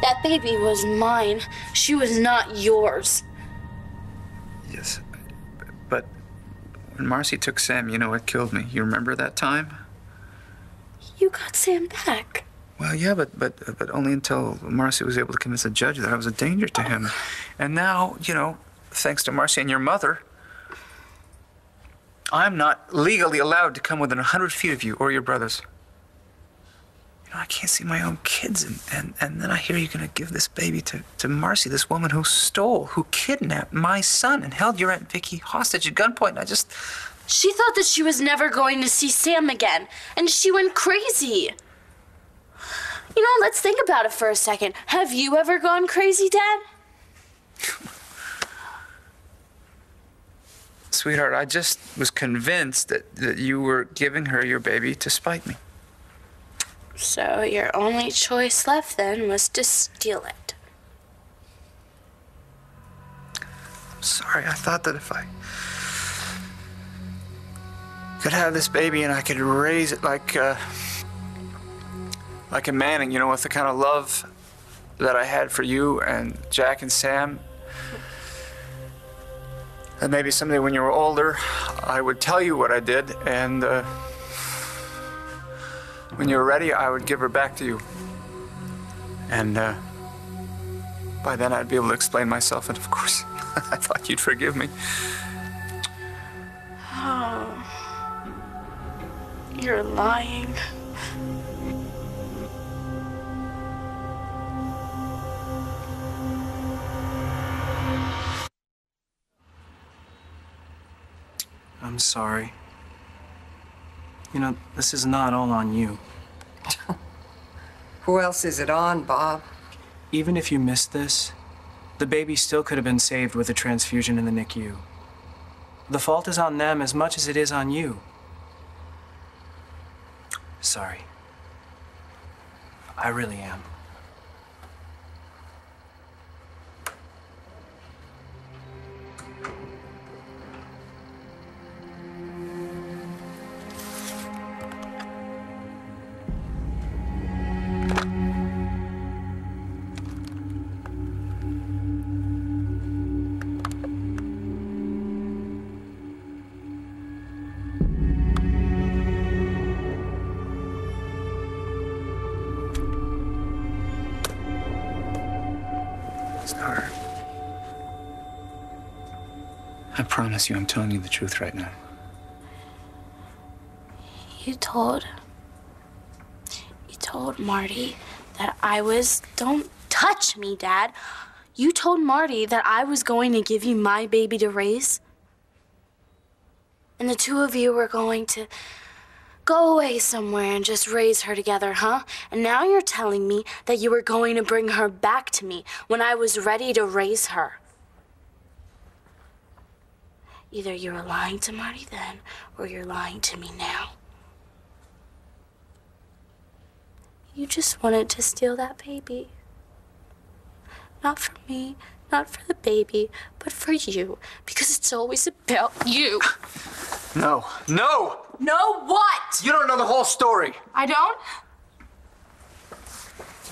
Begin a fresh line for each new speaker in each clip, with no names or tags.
That baby was mine. She was not yours.
Yes, but when Marcy took Sam, you know it killed me. You remember that time?
You got Sam back.
Well, yeah, but only until Marcy was able to convince the judge that I was a danger to him. And now, you know, thanks to Marcy and your mother, I'm not legally allowed to come within 100 feet of you or your brothers. You know, I can't see my own kids, and then I hear you're gonna give this baby to Marcy, this woman who kidnapped my son and held your Aunt Vicky hostage at gunpoint. And
She thought that she was never going to see Sam again, and she went crazy. You know, let's think about it for a second. Have you ever gone crazy, Dad?
Sweetheart, I just was convinced that you were giving her your baby to spite me.
So your only choice left then was to steal it.
I'm sorry, I thought that if I could have this baby and I could raise it like a Manning, you know, with the kind of love that I had for you and Jack and Sam. And maybe someday when you were older, I would tell you what I did, and when you were ready, I would give her back to you. And by then I'd be able to explain myself, and of course, I thought you'd forgive me.
Oh, you're lying.
I'm sorry. You know, this is not all on you.
Who else is it on, Bob?
Even if you missed this, the baby still could have been saved with a transfusion in the NICU. The fault is on them as much as it is on you. Sorry. I really am.
Starr, I promise you I'm telling you the truth right now.
You told Marty that I was... Don't touch me, Dad. You told Marty that I was going to give you my baby to raise. And the two of you were going to go away somewhere and just raise her together, huh? And now you're telling me that you were going to bring her back to me when I was ready to raise her. Either you were lying to Marty then, or you're lying to me now. You just wanted to steal that baby. Not for me, not for the baby, but for you, because it's always about you.
No. No!
No what?
You don't know the whole story.
I don't?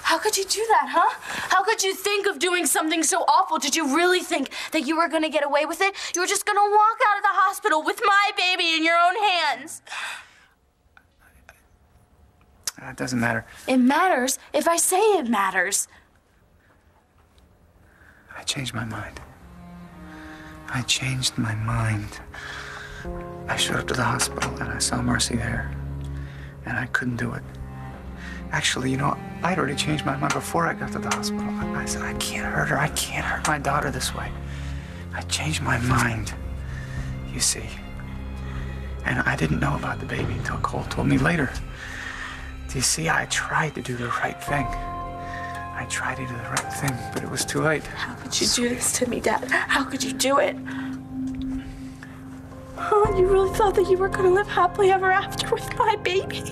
How could you do that, huh? How could you think of doing something so awful? Did you really think that you were gonna get away with it? You were just gonna walk out of the hospital with my baby in your own hands.
It doesn't matter.
It matters if I say it matters.
I changed my mind. I changed my mind. I showed up to the hospital and I saw Marcy there. And I couldn't do it. Actually, you know, I'd already changed my mind before I got to the hospital. I said, I can't hurt her. I can't hurt my daughter this way. I changed my mind, you see. And I didn't know about the baby until Cole told me later. Do you see, I tried to do the right thing. I tried to do the right thing, but it was too late.
How could you do this to me, Dad? How could you do it? Oh, you really thought that you were going to live happily ever after with my baby?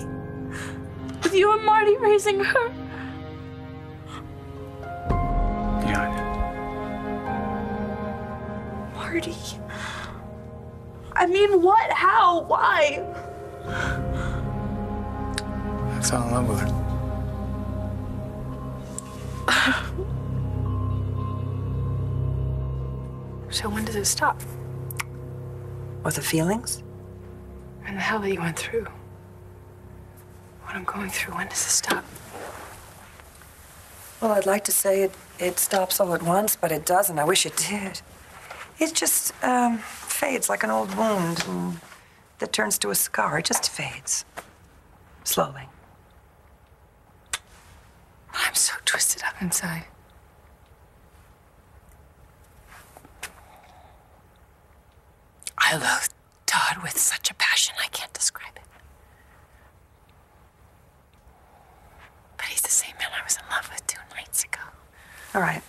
With you and Marty raising her?
Yeah, I
Marty? I mean, what? How? Why?
fell in love with her.
So when does it stop?
What, the feelings?
And the hell that you went through. What I'm going through, when does it stop?
Well, I'd like to say it stops all at once, but it doesn't. I wish it did. It just fades like an old wound that turns to a scar. It just fades. Slowly.
I'm so twisted up inside. I love Todd with such a passion I can't describe it. But he's the same man I was in love with 2 nights ago.
All right.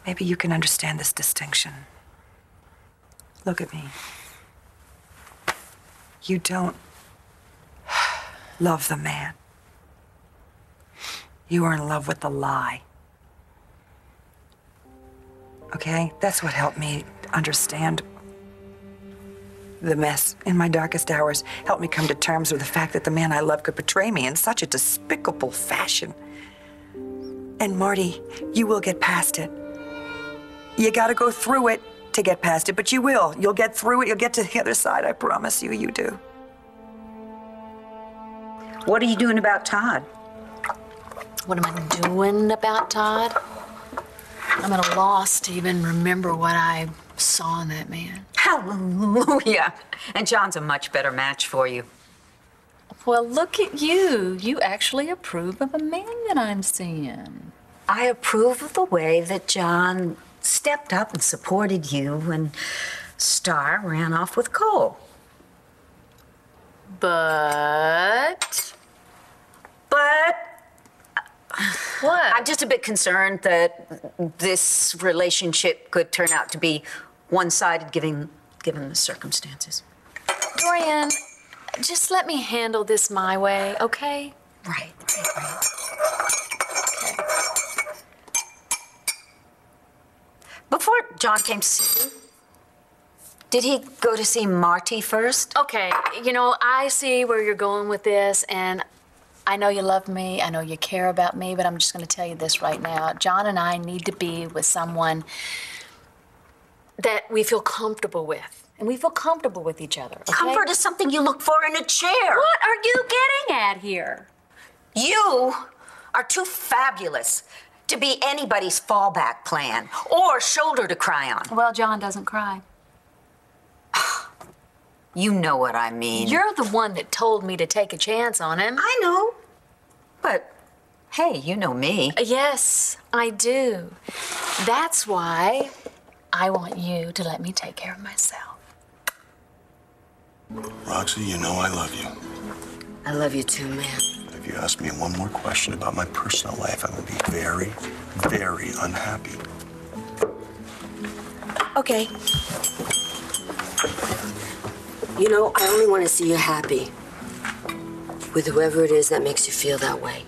Maybe you can understand this distinction. Look at me. You don't love the man. You are in love with the lie. Okay? That's what helped me understand the mess in my darkest hours. Helped me come to terms with the fact that the man I love could betray me in such a despicable fashion. And Marty, you will get past it. You gotta go through it to get past it, but you will. You'll get through it. You'll get to the other side. I promise you, you do.
What are you doing about Todd?
What am I doing about Todd? I'm at a loss to even remember what I saw in that man.
Hallelujah. And John's a much better match for you.
Well, look at you. You actually approve of a man that I'm seeing.
I approve of the way that John stepped up and supported you when Starr ran off with Cole.
But what?
I'm just a bit concerned that this relationship could turn out to be one-sided given the circumstances.
Dorian, just let me handle this my way, okay?
Right.
Okay.
Before John came to see you, did he go to see Marty first?
Okay, you know, I see where you're going with this, and I know you love me, I know you care about me, but I'm just going to tell you this right now. John and I need to be with someone that we feel comfortable with, and we feel comfortable with each other, okay?
Comfort is something you look for in a chair.
What are you getting at here?
You are too fabulous to be anybody's fallback plan or shoulder to cry on.
Well, John doesn't cry.
You know what I mean.
You're the one that told me to take a chance on him.
I know. But, hey, you know me.
Yes, I do. That's why I want you to let me take care of myself.
Roxy, you know I love you.
I love you too, man.
If you ask me one more question about my personal life, I will be very, very unhappy.
Okay. You know, I only want to see you happy with whoever it is that makes you feel that way.